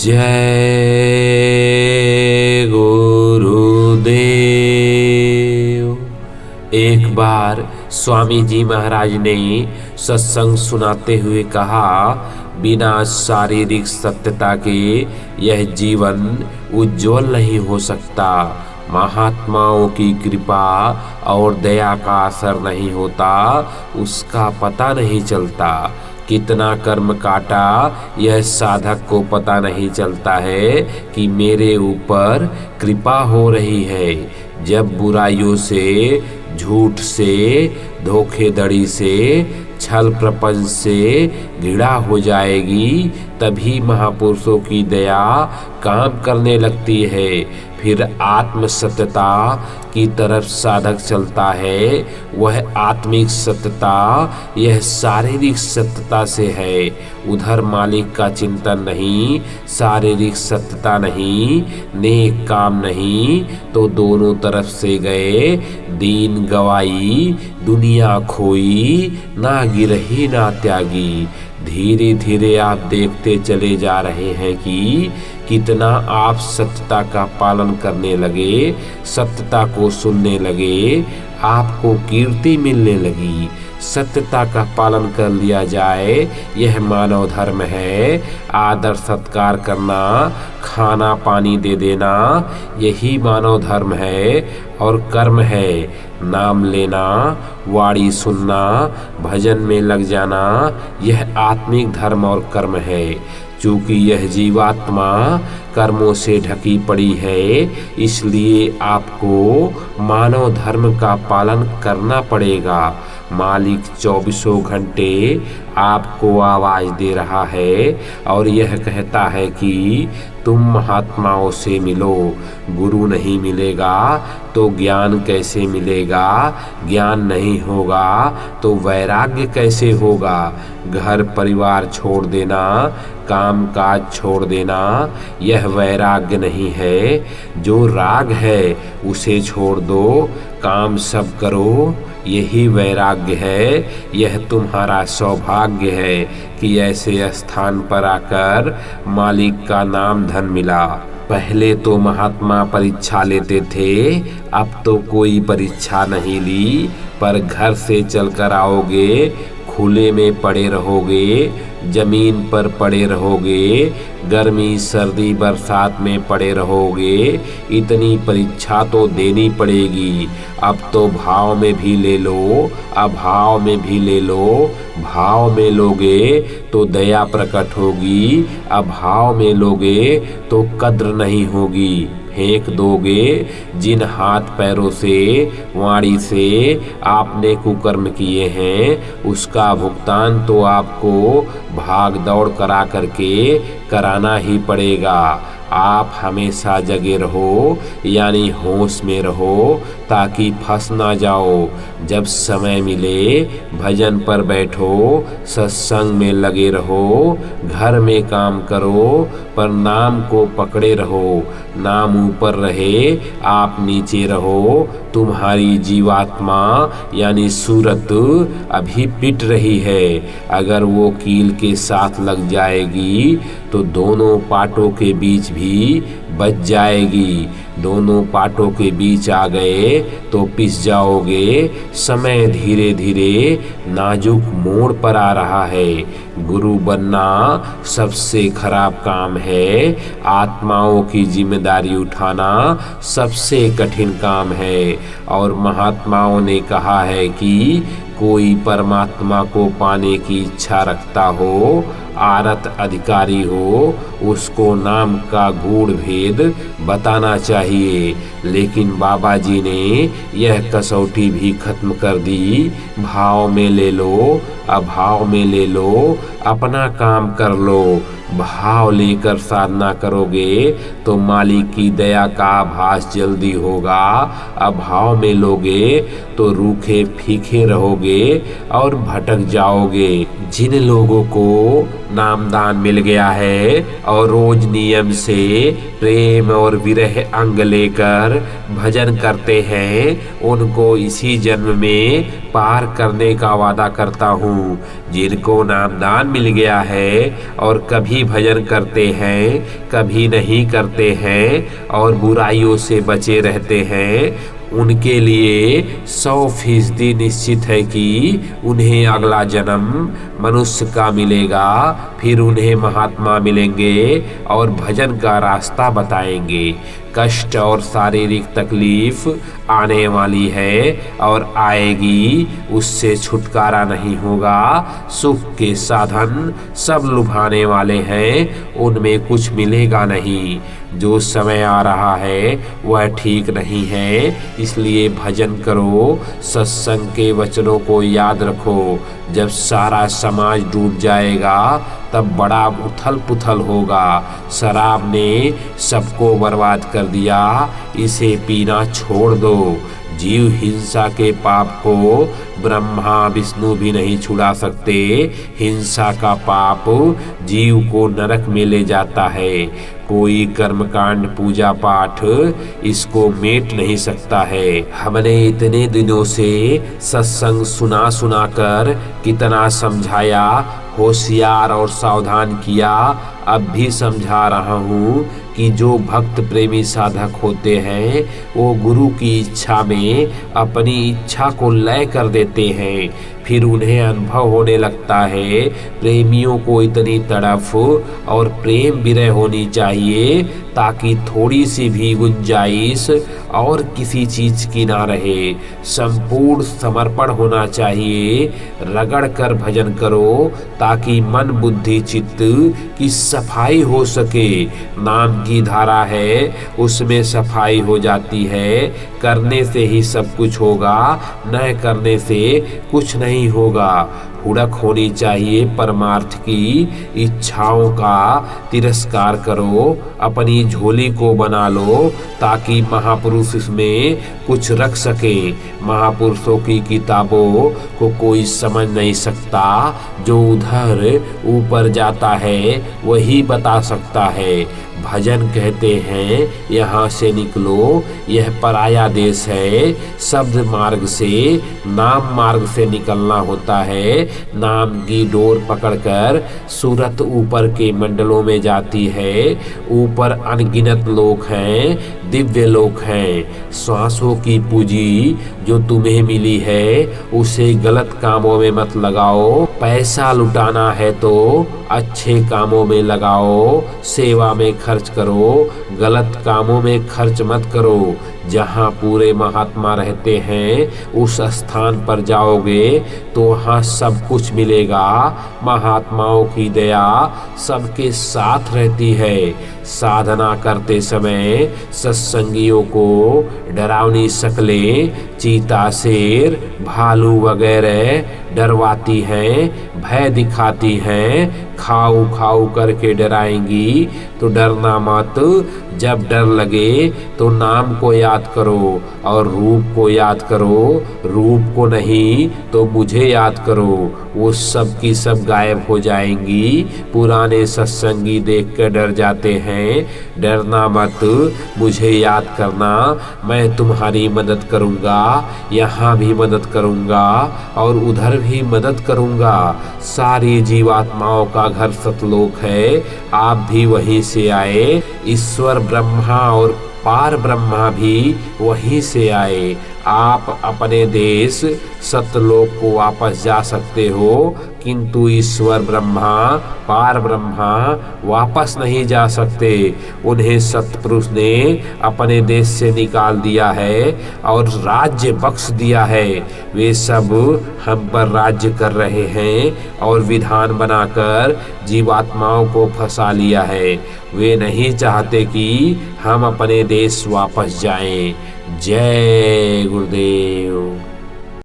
जय गुरुदेव। एक बार स्वामी जी महाराज ने सत्संग सुनाते हुए कहा, बिना शारीरिक सत्यता के यह जीवन उज्जवल नहीं हो सकता। महात्माओं की कृपा और दया का असर नहीं होता, उसका पता नहीं चलता। कितना कर्म काटा यह साधक को पता नहीं चलता है कि मेरे ऊपर कृपा हो रही है। जब बुराइयों से, झूठ से, धोखेधड़ी से, छल प्रपंच से घृणा हो जाएगी, तभी महापुरुषों की दया काम करने लगती है। फिर आत्म सत्यता की तरफ साधक चलता है। वह आत्मिक सत्यता यह शारीरिक सत्यता से है। उधर मालिक का चिंतन नहीं, शारीरिक सत्यता नहीं, नेक काम नहीं, तो दोनों तरफ से गए। दीन गवाई दुनिया खोई, ना गिरही ना त्यागी। धीरे धीरे आप देखते चले जा रहे हैं कि कितना आप सत्यता का पालन करने लगे, सत्यता को सुनने लगे, आपको कीर्ति मिलने लगी। सत्यता का पालन कर लिया जाए, यह मानव धर्म है। आदर सत्कार करना, खाना पानी दे देना, यही मानव धर्म है और कर्म है। नाम लेना, वाणी सुनना, भजन में लग जाना, यह आत्मिक धर्म और कर्म है। चूँकि यह जीवात्मा कर्मों से ढकी पड़ी है, इसलिए आपको मानव धर्म का पालन करना पड़ेगा। मालिक 24 घंटे आपको आवाज दे रहा है और यह कहता है कि तुम महात्माओं से मिलो। गुरु नहीं मिलेगा तो ज्ञान कैसे मिलेगा? ज्ञान नहीं होगा तो वैराग्य कैसे होगा? घर परिवार छोड़ देना, काम काज छोड़ देना, यह वैराग्य नहीं है। जो राग है उसे छोड़ दो, काम सब करो, यही वैराग्य है। यह तुम्हारा सौभाग्य है कि ऐसे स्थान पर आकर मालिक का नाम धन मिला। पहले तो महात्मा परीक्षा लेते थे, अब तो कोई परीक्षा नहीं ली। पर घर से चलकर आओगे, खुले में पड़े रहोगे, जमीन पर पड़े रहोगे, गर्मी सर्दी बरसात में पड़े रहोगे, इतनी परीक्षा तो देनी पड़ेगी। अब तो भाव में भी ले लो, अभाव में भी ले लो। भाव में लोगे तो दया प्रकट होगी, अभाव में लोगे तो कद्र नहीं होगी। फेंक दोगे जिन हाथ पैरों से, वाणी से आपने कुकर्म किए हैं, उसका भुगतान तो आपको भाग दौड़ करा करके कराना ही पड़ेगा। आप हमेशा जगे रहो, यानी होश में रहो, ताकि फंस ना जाओ। जब समय मिले भजन पर बैठो, सत्संग में लगे रहो, घर में काम करो, पर नाम को पकड़े रहो। नाम ऊपर रहे, आप नीचे रहो। तुम्हारी जीवात्मा यानी सूरत अभी पिट रही है। अगर वो कील के साथ लग जाएगी तो दोनों पाटों के बीच भी बच जाएगी। दोनों पाटों के बीच आ गए तो पिस जाओगे। समय धीरे धीरे नाजुक मोड़ पर आ रहा है। गुरु बनना सबसे खराब काम है। आत्माओं की जिम्मेदारी उठाना सबसे कठिन काम है। और महात्माओं ने कहा है कि कोई परमात्मा को पाने की इच्छा रखता हो, आरत अधिकारी हो, उसको नाम का गूढ़ भेद बताना चाहिए। लेकिन बाबा जी ने यह कसौटी भी खत्म कर दी। भाव में ले लो, अभाव में ले लो, अपना काम कर लो। भाव लेकर साधना करोगे तो मालिक की दया का आभास जल्दी होगा। अभाव में लोगे तो रूखे फीके रहोगे और भटक जाओगे। जिन लोगों को नामदान मिल गया है और रोज नियम से प्रेम और विरह अंग लेकर भजन करते हैं, उनको इसी जन्म में पार करने का वादा करता हूँ। जिनको नामदान मिल गया है और कभी कभी भजन करते हैं, कभी नहीं करते हैं और बुराइयों से बचे रहते हैं, उनके लिए 100% निश्चित है कि उन्हें अगला जन्म मनुष्य का मिलेगा, फिर उन्हें महात्मा मिलेंगे और भजन का रास्ता बताएंगे। कष्ट और शारीरिक तकलीफ आने वाली है और आएगी, उससे छुटकारा नहीं होगा। सुख के साधन सब लुभाने वाले हैं, उनमें कुछ मिलेगा नहीं। जो समय आ रहा है वह ठीक नहीं है, इसलिए भजन करो, सत्संग के वचनों को याद रखो। जब सारा समाज डूब जाएगा तब बड़ा उथल पुथल होगा। शराब ने सबको बर्बाद कर दिया, इसे पीना छोड़ दो। जीव हिंसा के पाप को ब्रह्मा विष्णु भी नहीं छुड़ा सकते। हिंसा का पाप जीव को नरक में ले जाता है। कोई कर्मकांड पूजा पाठ इसको मेट नहीं सकता है। हमने इतने दिनों से सत्संग सुना सुना कर कितना समझाया, होशियार और सावधान किया। अब भी समझा रहा हूँ कि जो भक्त प्रेमी साधक होते हैं वो गुरु की इच्छा में अपनी इच्छा को लय कर देते हैं, फिर उन्हें अनुभव होने लगता है। प्रेमियों को इतनी तड़फ और प्रेम विरह होनी चाहिए ताकि थोड़ी सी भी गुंजाइश और किसी चीज की ना रहे। संपूर्ण समर्पण होना चाहिए। रगड़ कर भजन करो ताकि मन बुद्धि चित्त की सफाई हो सके। नाम की धारा है, उसमें सफाई हो जाती है। करने से ही सब कुछ होगा, न करने से कुछ नहीं होगा। हुड़क होनी चाहिए परमार्थ की। इच्छाओं का तिरस्कार करो, अपनी झोली को बना लो ताकि महापुरुष इसमें कुछ रख सके। महापुरुषों की किताबों को कोई समझ नहीं सकता, जो उधर ऊपर जाता है वही बता सकता है। भजन कहते हैं यहाँ से निकलो, यह पराया देश है। शब्द मार्ग से नाम मार्ग से निकलना होता है। नाम की डोर पकड़कर सूरत ऊपर के मंडलों में जाती है। ऊपर अनगिनत लोक हैं, दिव्य लोक हैं। श्वासों की पूंजी जो तुम्हें मिली है उसे गलत कामों में मत लगाओ। पैसा लुटाना है तो अच्छे कामों में लगाओ, सेवा में खर्च करो, गलत कामों में खर्च मत करो। जहाँ पूरे महात्मा रहते हैं उस स्थान पर जाओगे तो वहाँ सब कुछ मिलेगा। महात्माओं की दया सबके साथ रहती है। साधना करते समय सत्संगियों को डरावनी शक्लें, चीता, शेर, भालू वगैरह डरवाती हैं, भय दिखाती हैं। खाऊ खाऊ करके डराएंगी तो डरना मत। जब डर लगे तो नाम को याद करो और रूप को याद करो। रूप को नहीं तो मुझे याद करो, वो सब की सब गायब हो जाएंगी। पुराने सत्संगी देख कर डर जाते हैं। डरना मत, मुझे याद करना, मैं तुम्हारी मदद करूँगा। यहाँ भी मदद करूँगा और उधर भी मदद करूँगा। सारी जीवात्माओं का घर सतलोक है, आप भी वहीं से आए। ईश्वर ब्रह्मा और पार ब्रह्मा भी वहीं से आए। आप अपने देश सतलोक को वापस जा सकते हो, किंतु ईश्वर ब्रह्मा, पार ब्रह्मा वापस नहीं जा सकते। उन्हें सतपुरुष ने अपने देश से निकाल दिया है और राज्य बख्श दिया है। वे सब हम पर राज्य कर रहे हैं और विधान बनाकर जीवात्माओं को फंसा लिया है। वे नहीं चाहते कि हम अपने देश वापस जाएं। जय गुरुदेव।